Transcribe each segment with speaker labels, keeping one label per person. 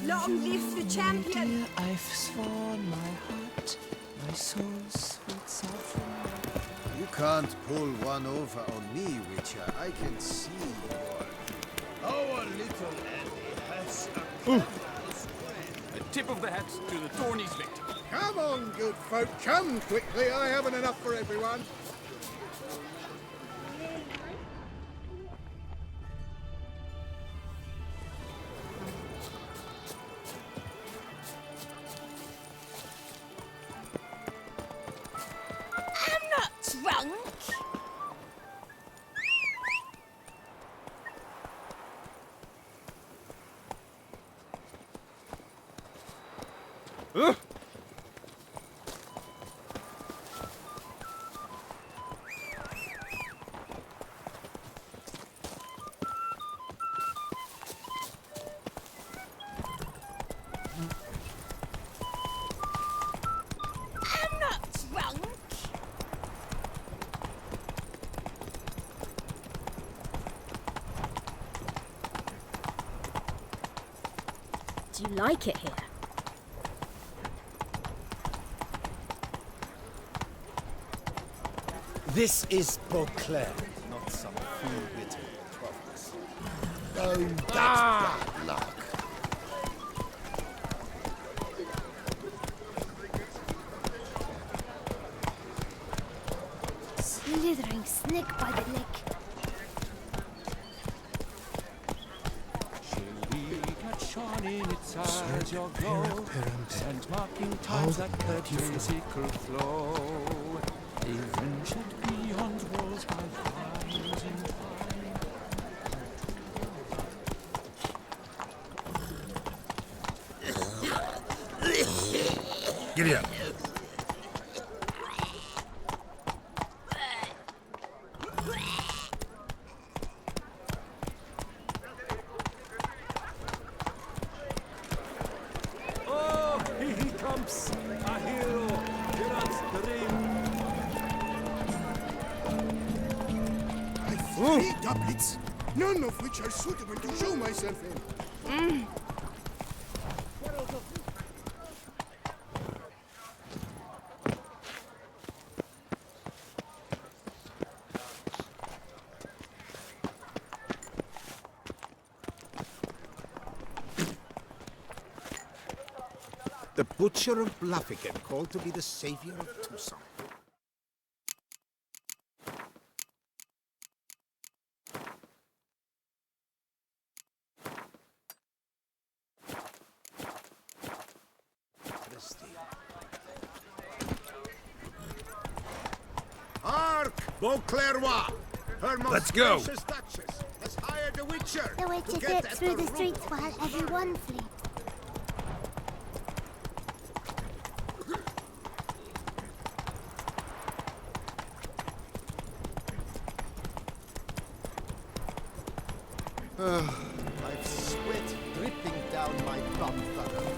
Speaker 1: Long live the champion!
Speaker 2: Dear, I've sworn my heart, my soul's sweet sovereign.
Speaker 3: You can't pull one over on me, Witcher. I can see your... Our little Annie has
Speaker 4: A tip of the hat to the Thorny's victim.
Speaker 3: Come on, good folk, come quickly. I haven't enough for everyone.
Speaker 1: I'm not drunk! I'm not drunk!
Speaker 5: Do you like it here?
Speaker 3: This is Beauclair, not some fool-witted province. Oh, that's bad luck.
Speaker 5: Slithering snake by the neck.
Speaker 2: Shall we catch on in its azure glow, and marking times that courtesy could flow? Even should beyond walls by fires in fire.
Speaker 3: Giddy up.
Speaker 4: Oh, here he comes, a hero, Geralt the Ring.
Speaker 3: I've 3 doublets, none of which are suitable to show myself in. The Butcher of Bluffigan, called to be the savior of Tucson. Hark, Beauclervois! Her most
Speaker 4: Let's go.
Speaker 3: gracious Duchess has hired a Witcher
Speaker 6: The way to
Speaker 3: get
Speaker 6: get
Speaker 3: at
Speaker 6: through the
Speaker 3: root
Speaker 6: streets while everyone sleeps.
Speaker 3: I've sweat dripping down my bum funnel.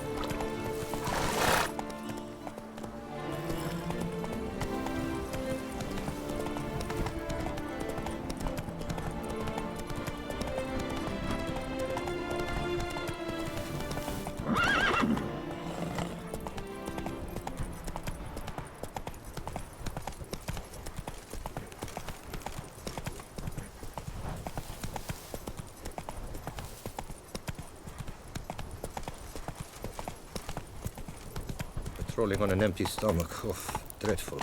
Speaker 7: Patrolling on an empty stomach. Oh, dreadful.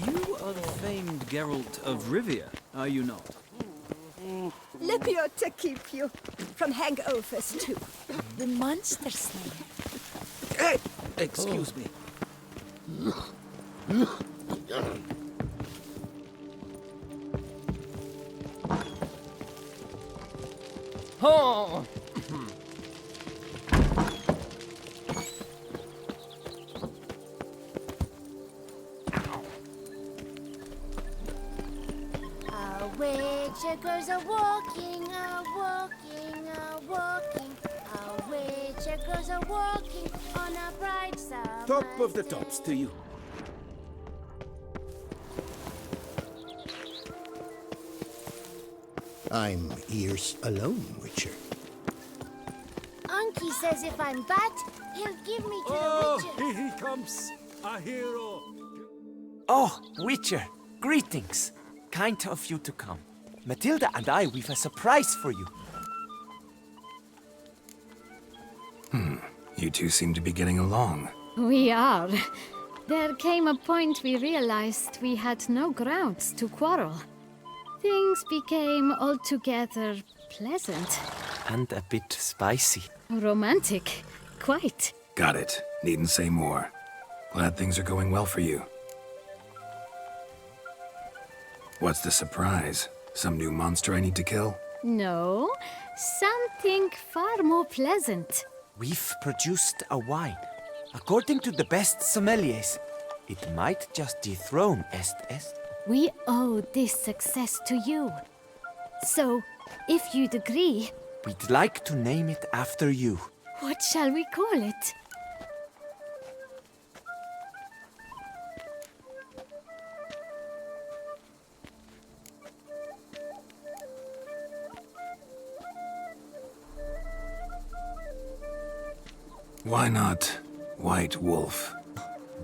Speaker 8: You are the famed Geralt of Rivia, are you not?
Speaker 1: Lepio to keep you from hangovers too.
Speaker 5: The monster slayer.
Speaker 8: Hey! Excuse me.
Speaker 2: Oh!
Speaker 6: A witcher goes a walking, a walking, a walking. A witcher goes a walking on a bright summer
Speaker 4: Top of the tops to you.
Speaker 3: I'm ears alone, Witcher.
Speaker 6: Unky says if I'm bad, he'll give me to
Speaker 4: Oh,
Speaker 6: the witches.
Speaker 4: here he comes, a hero.
Speaker 9: Oh, Witcher, greetings. Kind of you to come. Matilda and I, we've a surprise for you.
Speaker 10: You two seem to be getting along.
Speaker 5: We are. There came a point we realized we had no grounds to quarrel. Things became altogether pleasant.
Speaker 9: And a bit spicy.
Speaker 5: Romantic. Quite.
Speaker 10: Got it. Needn't say more. Glad things are going well for you. What's the surprise? Some new monster I need to kill?
Speaker 5: No, something far more pleasant.
Speaker 9: We've produced a wine. According to the best sommeliers, it might just dethrone Est.
Speaker 5: We owe this success to you. So, if you'd agree,
Speaker 9: We'd like to name it after you.
Speaker 5: what shall we call it?
Speaker 10: Why not White Wolf?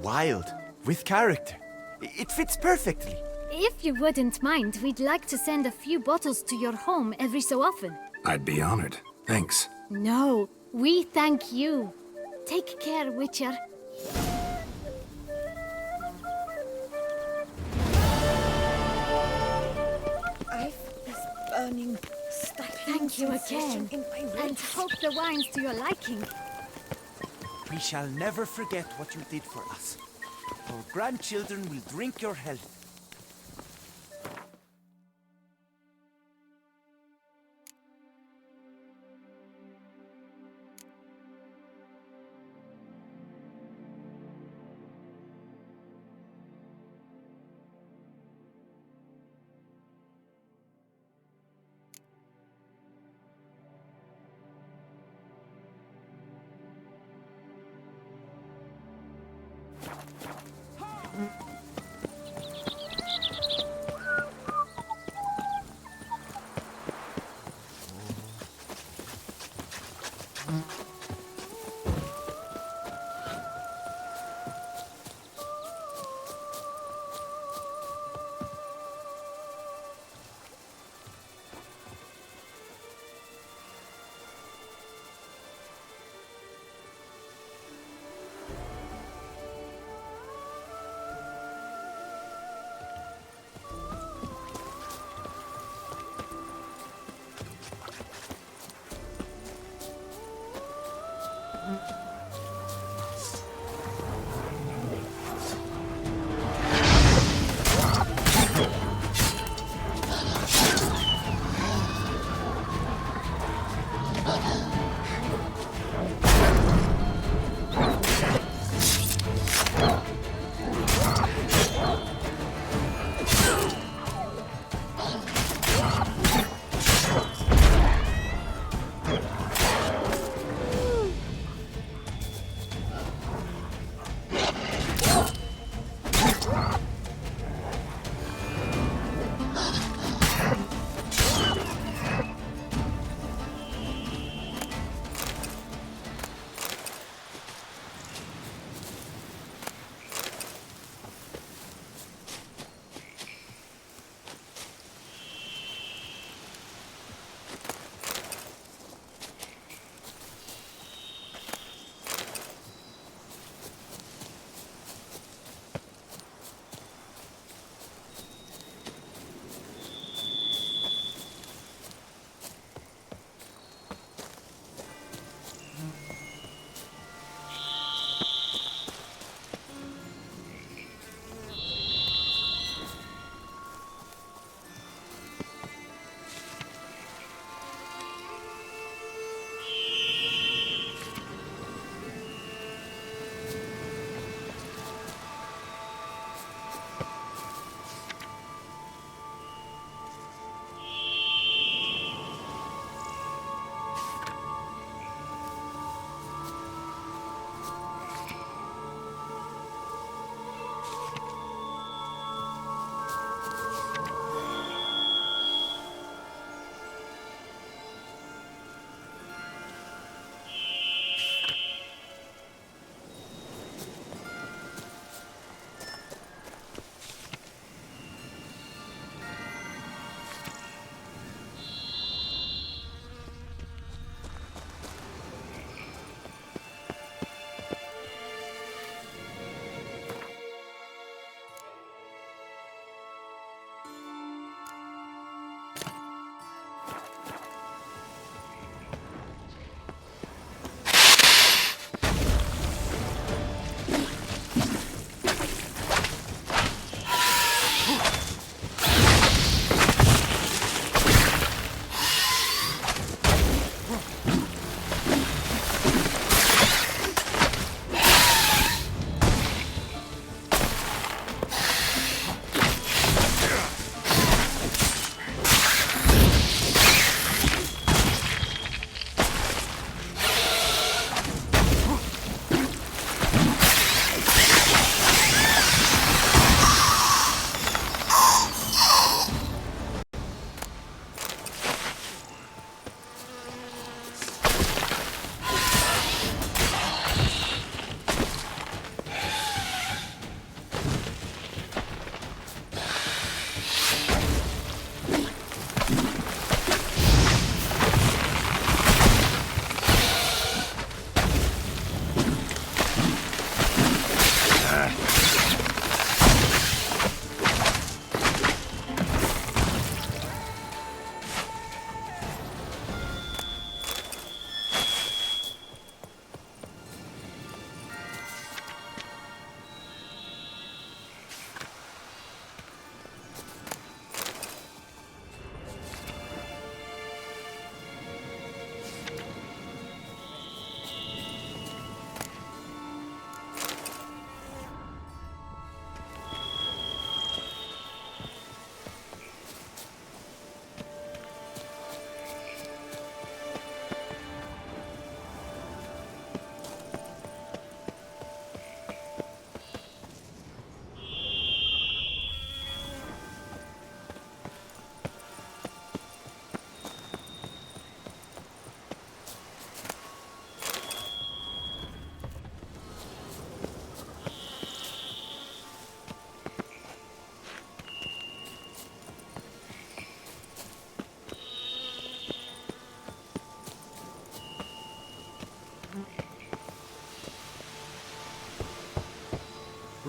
Speaker 9: Wild, with character. It fits perfectly.
Speaker 5: If you wouldn't mind, we'd like to send a few bottles to your home every so often.
Speaker 10: I'd be honored. Thanks.
Speaker 5: No, we thank you. Take care, Witcher.
Speaker 1: I've this burning, stifling
Speaker 5: Thank you
Speaker 1: sensation
Speaker 5: again.
Speaker 1: in my
Speaker 5: And
Speaker 1: ribs.
Speaker 5: hope the wine's to your liking.
Speaker 9: We shall never forget what you did for us. Our grandchildren will drink your health.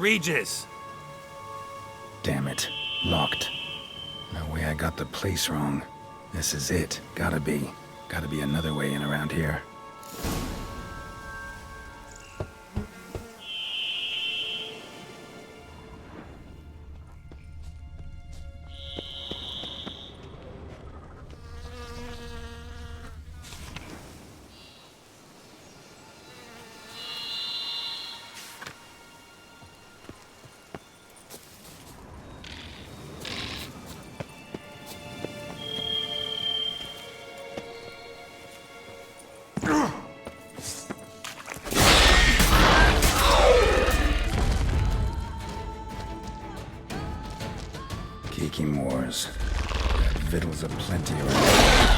Speaker 10: Regis! Damn it. Locked. No way I got the place wrong. This is it. Gotta be. Gotta be another way in around here. Kiki Moors. Victuals aplenty around.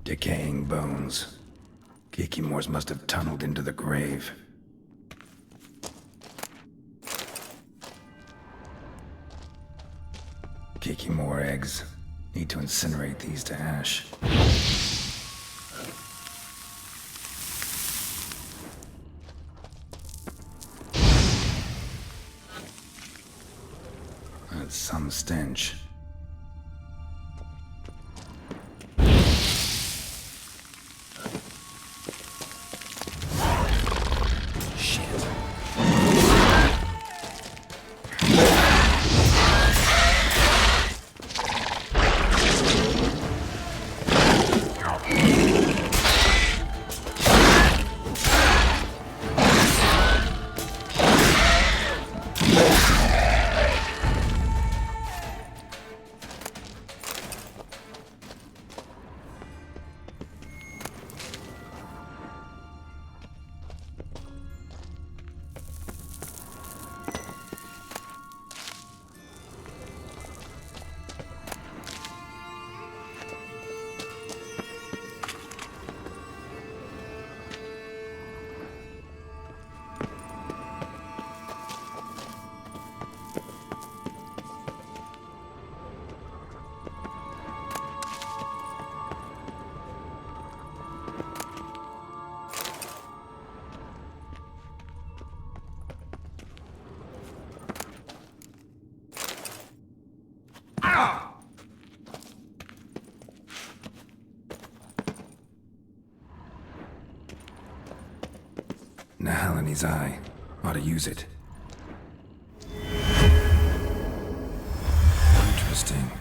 Speaker 10: Decaying bones. Kiki Moors must have tunneled into the grave. Kiki Moor eggs. Need to incinerate these to ash. That's some stench. Nahalani's eye. Ought to use it. Interesting.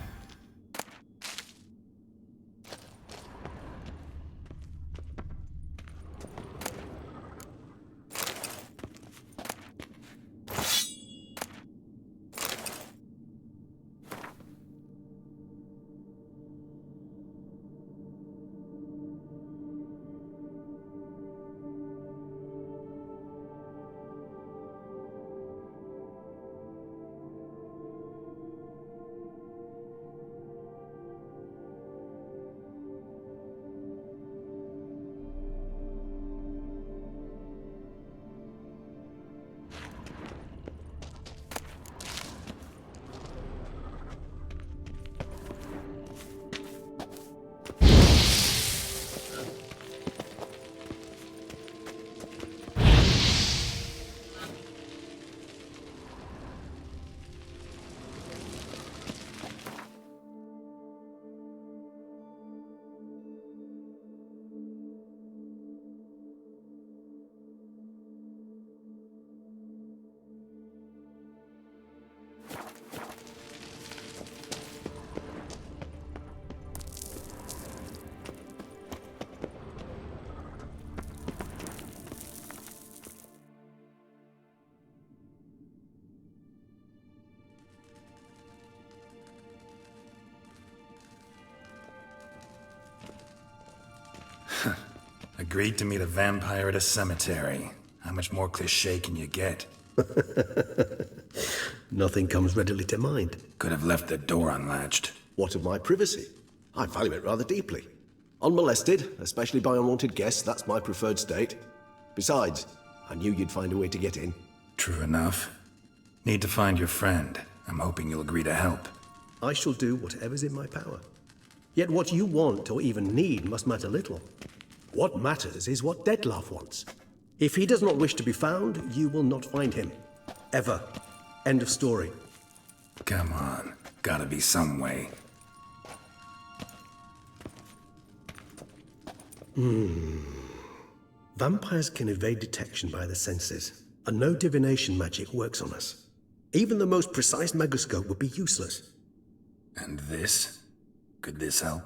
Speaker 10: Agreed to meet a vampire at a cemetery. How much more cliché can you get?
Speaker 11: Nothing comes readily to mind.
Speaker 10: Could have left the door unlatched.
Speaker 11: What of my privacy? I value it rather deeply. Unmolested, especially by unwanted guests, that's my preferred state. Besides, I knew you'd find a way to get in.
Speaker 10: True enough. Need to find your friend. I'm hoping you'll agree to help.
Speaker 11: I shall do whatever's in my power. Yet what you want or even need must matter little. What matters is what Dettlaff wants. If he does not wish to be found, you will not find him. Ever. End of story.
Speaker 10: Come on. Gotta be some way.
Speaker 11: Vampires can evade detection by the senses, and no divination magic works on us. Even the most precise megascope would be useless.
Speaker 10: And this? Could this help?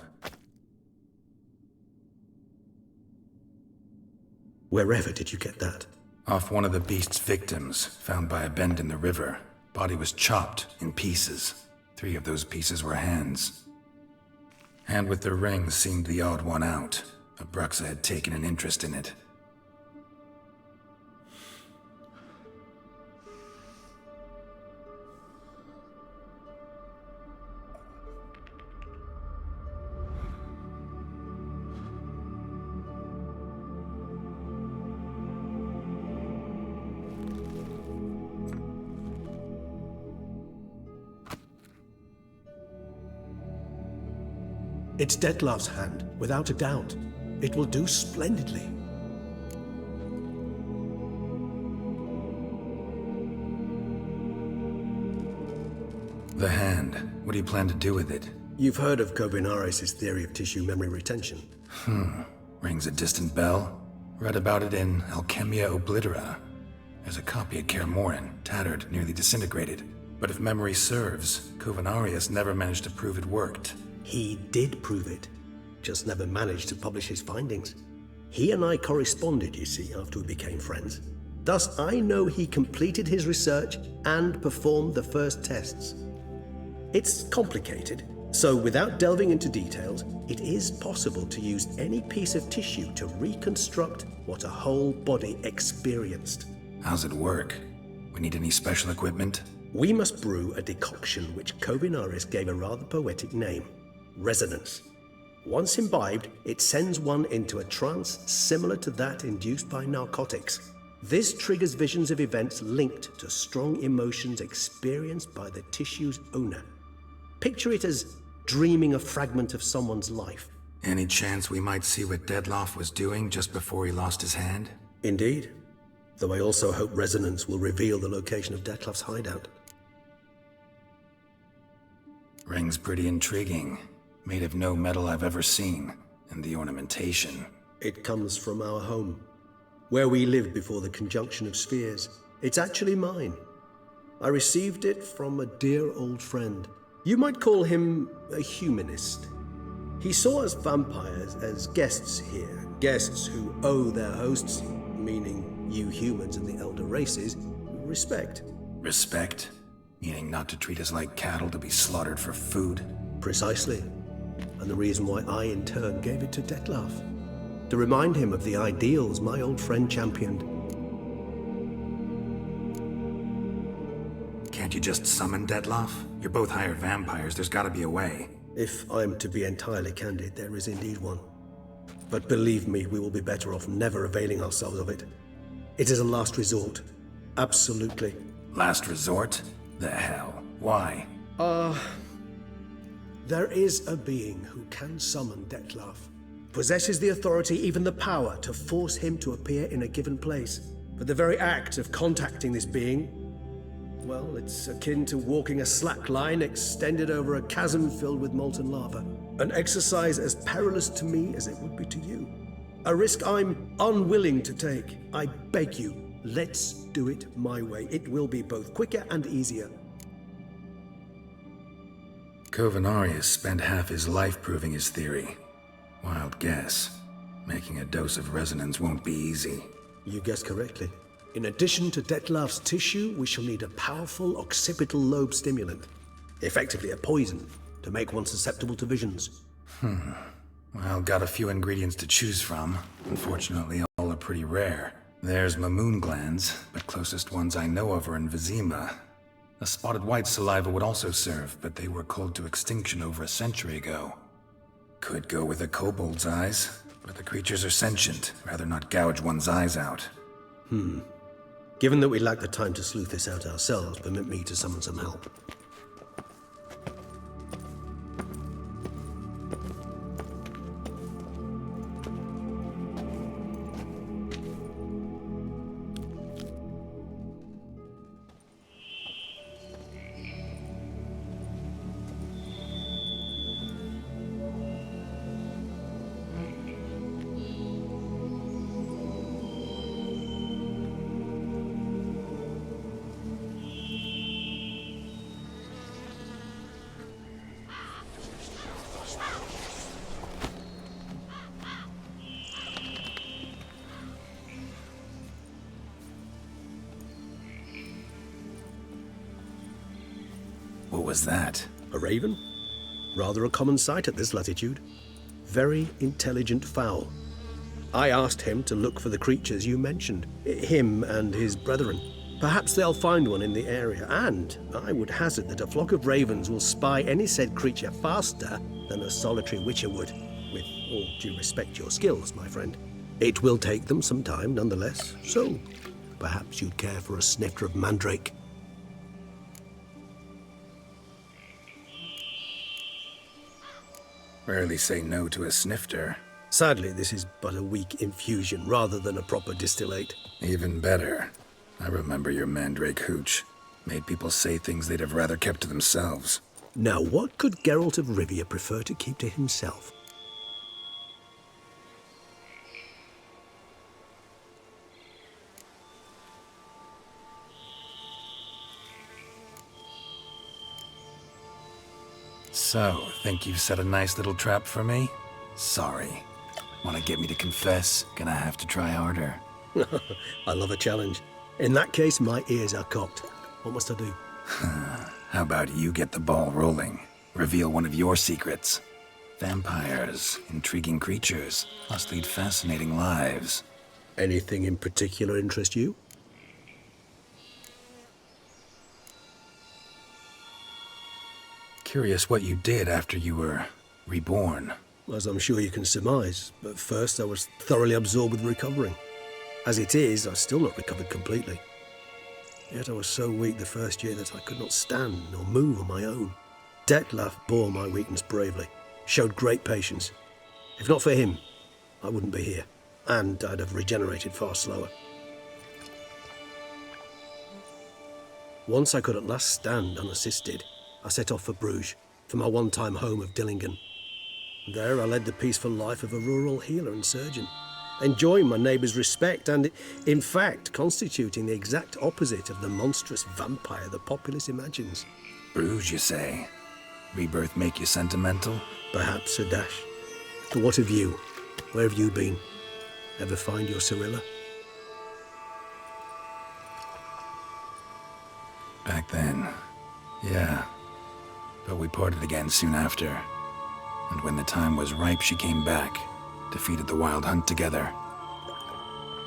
Speaker 11: Wherever did you get that?
Speaker 10: Off one of the beast's victims, found by a bend in the river. Body was chopped in pieces. 3 of those pieces were hands. Hand with the ring seemed the odd one out. Abruxa had taken an interest in it.
Speaker 11: It's Dettlaff's hand, without a doubt. It will do splendidly.
Speaker 10: The hand. What do you plan to do with it?
Speaker 11: You've heard of Kovinaris' theory of tissue memory retention.
Speaker 10: Rings a distant bell. Read about it in Alchemia Oblitera. There's a copy at Kaer Morhen, tattered, nearly disintegrated. But if memory serves, Kovinaris never managed to prove it worked.
Speaker 11: He did prove it, just never managed to publish his findings. He and I corresponded, you see, after we became friends. Thus, I know he completed his research and performed the first tests. It's complicated, so without delving into details, it is possible to use any piece of tissue to reconstruct what a whole body experienced.
Speaker 10: How's it work? We need any special equipment?
Speaker 11: We must brew a decoction which Kovinaris gave a rather poetic name. Resonance. Once imbibed, it sends one into a trance similar to that induced by narcotics. This triggers visions of events linked to strong emotions experienced by the tissue's owner. Picture it as dreaming a fragment of someone's life.
Speaker 10: Any chance we might see what Dettlaff was doing just before he lost his hand?
Speaker 11: Indeed. Though I also hope resonance will reveal the location of Dettlaff's hideout.
Speaker 10: Ring's pretty intriguing. Made of no metal I've ever seen. And the ornamentation.
Speaker 11: It comes from our home, where we lived before the conjunction of spheres. It's actually mine. I received it from a dear old friend. You might call him a humanist. He saw us vampires as guests here, guests who owe their hosts, meaning you humans and the elder races, respect.
Speaker 10: Respect? Meaning not to treat us like cattle to be slaughtered for food?
Speaker 11: Precisely. And the reason why I, in turn, gave it to Dettlaff. To remind him of the ideals my old friend championed.
Speaker 10: Can't you just summon Dettlaff? You're both hired vampires, there's gotta be a way.
Speaker 11: If I'm to be entirely candid, there is indeed one. But believe me, we will be better off never availing ourselves of it. It is a last resort. Absolutely.
Speaker 10: Last resort? The hell? Why?
Speaker 11: There is a being who can summon Dettlaff. Possesses the authority, even the power, to force him to appear in a given place. But the very act of contacting this being, well, it's akin to walking a slack line extended over a chasm filled with molten lava. An exercise as perilous to me as it would be to you. A risk I'm unwilling to take. I beg you, let's do it my way. It will be both quicker and easier.
Speaker 10: Kovinaris spent half his life proving his theory. Wild guess. Making a dose of resonance won't be easy.
Speaker 11: You guessed correctly. In addition to Dettlaff's tissue, we shall need a powerful occipital lobe stimulant. Effectively a poison, to make one susceptible to visions.
Speaker 10: Well, got a few ingredients to choose from. Unfortunately, all are pretty rare. There's Mamoon glands, but closest ones I know of are in Vizima. A spotted white saliva would also serve, but they were culled to extinction over a century ago. Could go with a kobold's eyes, but the creatures are sentient. Rather not gouge one's eyes out.
Speaker 11: Given that we lack the time to sleuth this out ourselves, permit me to summon some help.
Speaker 10: What was that?
Speaker 11: A raven? Rather a common sight at this latitude. Very intelligent fowl. I asked him to look for the creatures you mentioned, him and his brethren. Perhaps they'll find one in the area, and I would hazard that a flock of ravens will spy any said creature faster than a solitary witcher would. With all due respect to your skills, my friend. It will take them some time, nonetheless, so perhaps you'd care for a snifter of mandrake.
Speaker 10: Rarely say no to a snifter.
Speaker 11: Sadly, this is but a weak infusion rather than a proper distillate.
Speaker 10: Even better. I remember your mandrake hooch. Made people say things they'd have rather kept to themselves.
Speaker 11: Now, what could Geralt of Rivia prefer to keep to himself?
Speaker 10: So, think you've set a nice little trap for me? Sorry. Want to get me to confess? Gonna have to try harder.
Speaker 11: I love a challenge. In that case, my ears are cocked. What must I do?
Speaker 10: How about you get the ball rolling? Reveal one of your secrets. Vampires, intriguing creatures, must lead fascinating lives.
Speaker 11: Anything in particular interest you?
Speaker 10: Curious what you did after you were reborn.
Speaker 11: As I'm sure you can surmise, but first I was thoroughly absorbed with recovering. As it is, I've still not recovered completely. Yet I was so weak the first year that I could not stand nor move on my own. Detlef bore my weakness bravely, showed great patience. If not for him, I wouldn't be here, and I'd have regenerated far slower. Once I could at last stand unassisted, I set off for Bruges, for my one-time home of Dillingen. There I led the peaceful life of a rural healer and surgeon, enjoying my neighbours' respect and, in fact, constituting the exact opposite of the monstrous vampire the populace imagines.
Speaker 10: Bruges, you say? Rebirth make you sentimental?
Speaker 11: Perhaps a dash. But what of you? Where have you been? Ever find your Cyrilla?
Speaker 10: Back then, yeah. But we parted again soon after. And when the time was ripe, she came back, defeated the Wild Hunt together.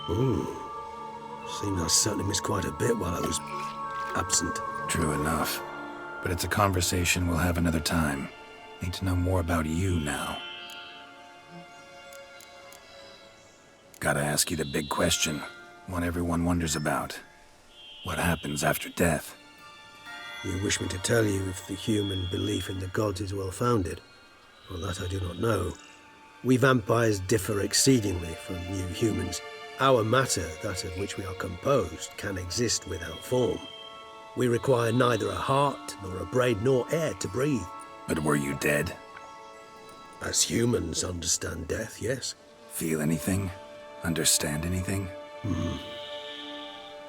Speaker 11: Seems I certainly missed quite a bit while I was absent.
Speaker 10: True enough. But it's a conversation we'll have another time. Need to know more about you now. Gotta ask you the big question, one everyone wonders about. What happens after death?
Speaker 11: You wish me to tell you if the human belief in the gods is well founded? Well, that I do not know. We vampires differ exceedingly from you humans. Our matter, that of which we are composed, can exist without form. We require neither a heart, nor a brain, nor air to breathe.
Speaker 10: But were you dead?
Speaker 11: As humans understand death, yes.
Speaker 10: Feel anything? Understand anything?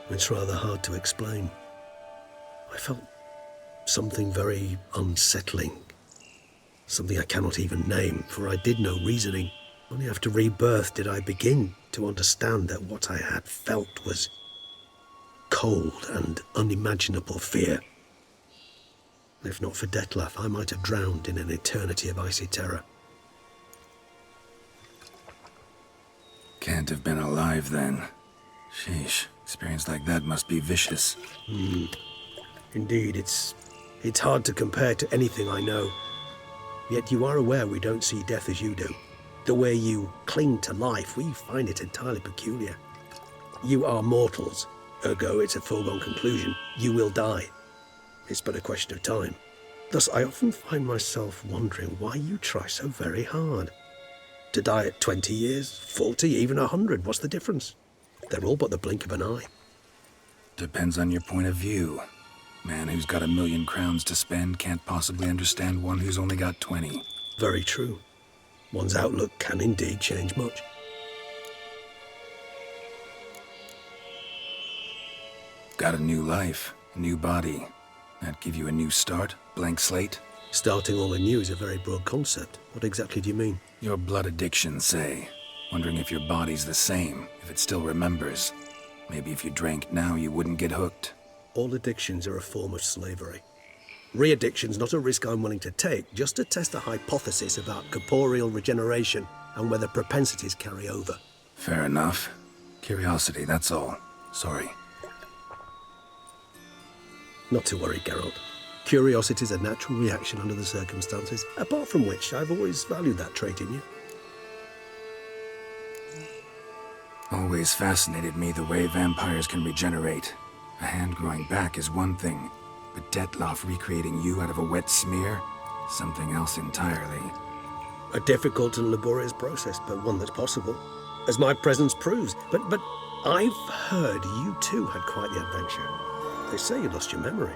Speaker 11: It's rather hard to explain. I felt something very unsettling. Something I cannot even name, for I did no reasoning. Only after rebirth did I begin to understand that what I had felt was cold and unimaginable fear. If not for Detlef, I might have drowned in an eternity of icy terror.
Speaker 10: have been alive then. Sheesh, experience like that must be vicious.
Speaker 11: Indeed, it's hard to compare to anything I know. Yet you are aware we don't see death as you do. The way you cling to life, we find it entirely peculiar. You are mortals, ergo it's a foregone conclusion. You will die. It's but a question of time. Thus, I often find myself wondering why you try so very hard. To die at 20 years, 40, even 100, what's the difference? They're all but the blink of an eye.
Speaker 10: Depends on your point of view. Man who's got 1,000,000 crowns to spend can't possibly understand one who's only got 20.
Speaker 11: Very true. One's outlook can indeed change much.
Speaker 10: Got a new life, a new body. That give you a new start? Blank slate?
Speaker 11: Starting all anew is a very broad concept. What exactly do you mean?
Speaker 10: Your blood addiction, say. Wondering if your body's the same, if it still remembers. Maybe if you drank now, you wouldn't get hooked.
Speaker 11: All addictions are a form of slavery. Re-addiction's not a risk I'm willing to take, just to test a hypothesis about corporeal regeneration and whether propensities carry over.
Speaker 10: Fair enough. Curiosity, that's all. Sorry.
Speaker 11: Not to worry, Geralt. Curiosity is a natural reaction under the circumstances, apart from which I've always valued that trait in you.
Speaker 10: Always fascinated me the way vampires can regenerate. A hand growing back is one thing, but Detloff recreating you out of a wet smear? Something else entirely.
Speaker 11: A difficult and laborious process, but one that's possible, as my presence proves. But I've heard you too had quite the adventure. They say you lost your memory.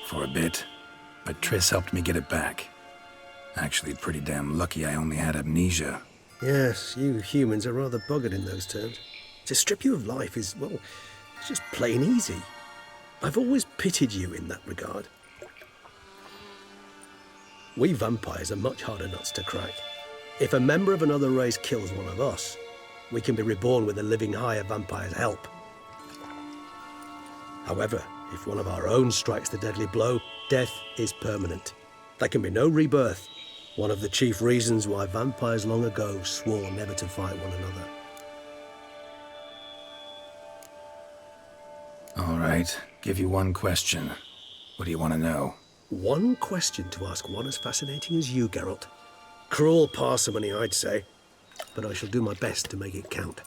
Speaker 10: For a bit, but Triss helped me get it back. Actually, pretty damn lucky I only had amnesia.
Speaker 11: Yes, you humans are rather buggered in those terms. To strip you of life is, well, it's just plain easy. I've always pitied you in that regard. We vampires are much harder nuts to crack. If a member of another race kills one of us, we can be reborn with a living higher vampire's help. However, if one of our own strikes the deadly blow, death is permanent. There can be no rebirth. One of the chief reasons why vampires long ago swore never to fight one another.
Speaker 10: All right, give you one question. What do you want to know?
Speaker 11: One question to ask one as fascinating as you, Geralt. Cruel parsimony, I'd say, but I shall do my best to make it count.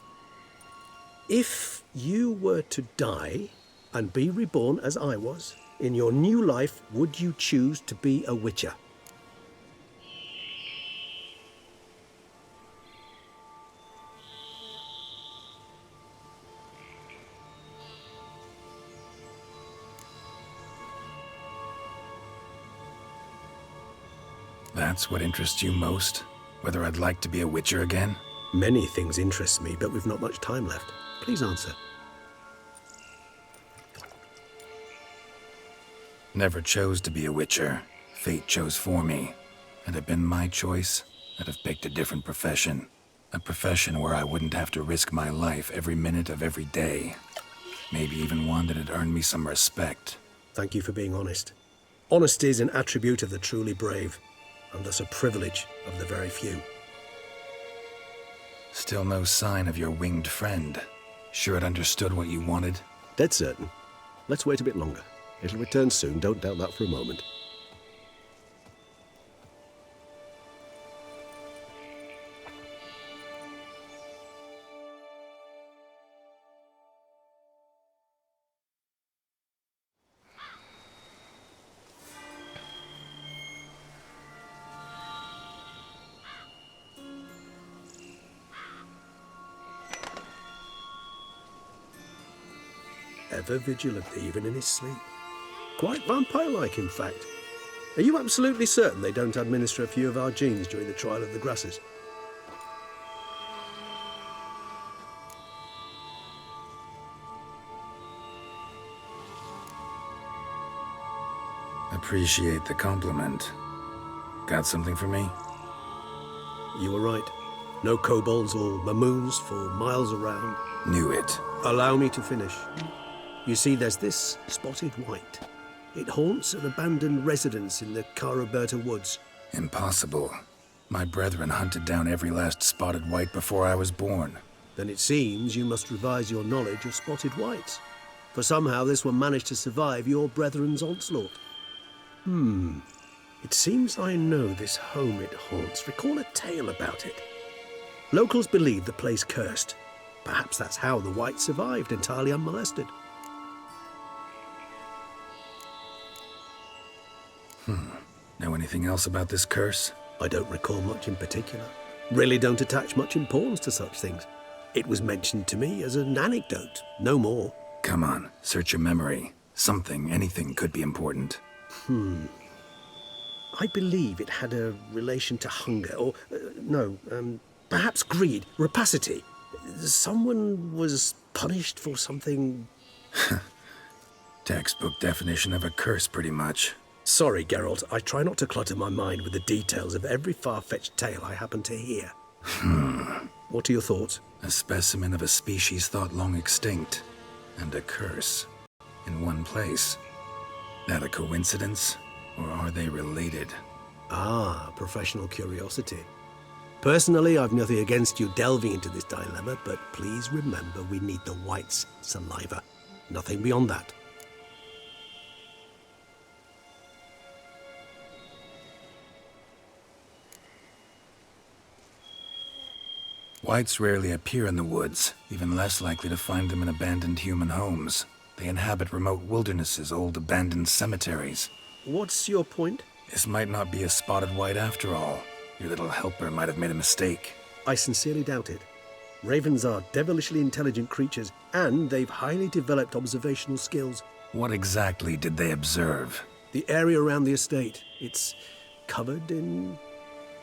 Speaker 11: If you were to die and be reborn as I was, in your new life, would you choose to be a Witcher?
Speaker 10: That's what interests you most? Whether I'd like to be a Witcher again?
Speaker 11: Many things interest me, but we've not much time left. Please answer.
Speaker 10: Never chose to be a Witcher. Fate chose for me. Had it been my choice, I'd have picked a different profession. A profession where I wouldn't have to risk my life every minute of every day. Maybe even one that had earned me some respect.
Speaker 11: Thank you for being honest. Honesty is an attribute of the truly brave, and thus a privilege of the very few.
Speaker 10: Still no sign of your winged friend. Sure it understood what you wanted?
Speaker 11: Dead certain. Let's wait a bit longer. It'll return soon, don't doubt that for a moment. Ever vigilant, even in his sleep. Quite vampire-like, in fact. Are you absolutely certain they don't administer a few of our genes during the trial of the grasses?
Speaker 10: Appreciate the compliment. Got something for me?
Speaker 11: You were right. No kobolds or mamoons for miles around.
Speaker 10: Knew it.
Speaker 11: Allow me to finish. You see, there's this spotted white. It haunts an abandoned residence in the Cara Berta woods.
Speaker 10: Impossible. My brethren hunted down every last spotted white before I was born.
Speaker 11: Then it seems you must revise your knowledge of spotted whites. For somehow this one managed to survive your brethren's onslaught. It seems I know this home it haunts. Recall a tale about it. Locals believe the place cursed. Perhaps that's how the whites survived entirely unmolested.
Speaker 10: Know anything else about this curse?
Speaker 11: I don't recall much in particular. Really don't attach much importance to such things. It was mentioned to me as an anecdote, no more.
Speaker 10: Come on, search your memory. Something, anything could be important.
Speaker 11: I believe it had a relation to hunger, or, perhaps greed, rapacity. Someone was punished for something...
Speaker 10: Textbook definition of a curse, pretty much.
Speaker 11: Sorry, Geralt, I try not to clutter my mind with the details of every far-fetched tale I happen to hear. What are your thoughts?
Speaker 10: A specimen of a species thought long extinct, and a curse. In one place. That a coincidence, or are they related?
Speaker 11: Ah, professional curiosity. Personally, I've nothing against you delving into this dilemma, but please remember we need the whites' saliva. Nothing beyond that.
Speaker 10: Whites rarely appear in the woods, even less likely to find them in abandoned human homes. They inhabit remote wildernesses, old abandoned cemeteries.
Speaker 11: What's your point?
Speaker 10: This might not be a spotted white after all. Your little helper might have made a mistake.
Speaker 11: I sincerely doubt it. Ravens are devilishly intelligent creatures, and they've highly developed observational skills.
Speaker 10: What exactly did they observe?
Speaker 11: The area around the estate. It's covered in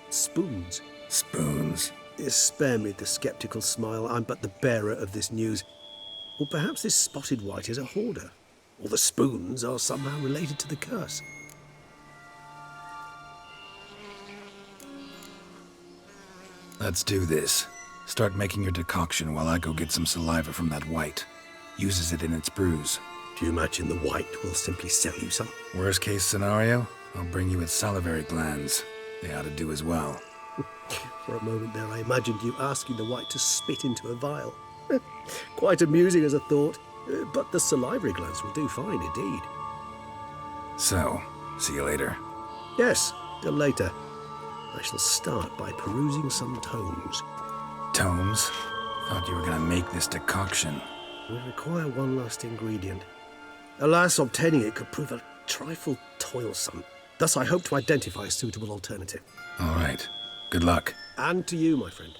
Speaker 11: spoons.
Speaker 10: Spoons?
Speaker 11: Spare me the skeptical smile. I'm but the bearer of this news. Or perhaps this spotted white is a hoarder. Or the spoons are somehow related to the curse.
Speaker 10: Let's do this. Start making your decoction while I go get some saliva from that white. Uses it in its brews.
Speaker 11: Do you imagine the white will simply sell you some?
Speaker 10: Worst case scenario, I'll bring you its salivary glands. They ought to do as well.
Speaker 11: For a moment there, I imagined you asking the white to spit into a vial. Quite amusing as a thought, but the salivary glands will do fine indeed.
Speaker 10: So, see you later.
Speaker 11: Yes, till later. I shall start by perusing some tomes.
Speaker 10: Tomes? Thought you were gonna make this decoction.
Speaker 11: We require one last ingredient. Alas, obtaining it could prove a trifle toilsome. Thus, I hope to identify a suitable alternative.
Speaker 10: All right. Good luck.
Speaker 11: And to you, my friend.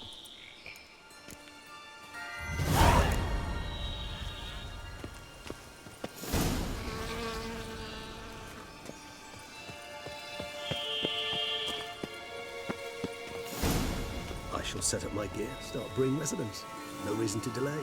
Speaker 11: I shall set up my gear, start brewing residence. No reason to delay.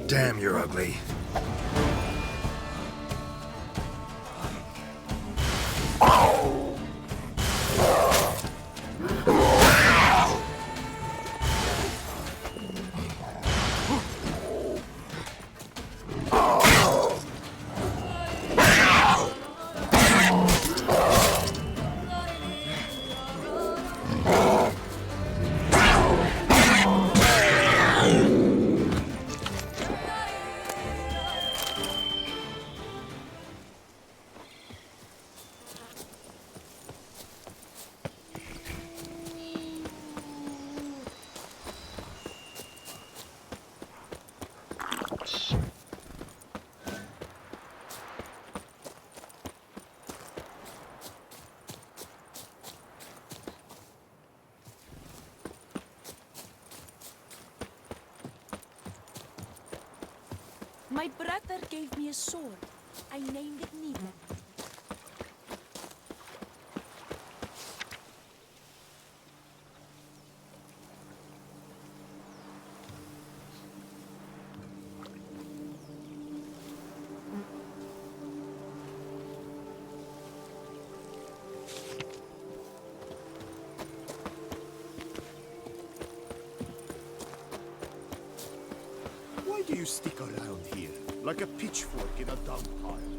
Speaker 10: Damn, you're ugly.
Speaker 12: My brother gave me a sword. I named it Nina.
Speaker 3: Why do you stick around here, like a pitchfork in a dung pile?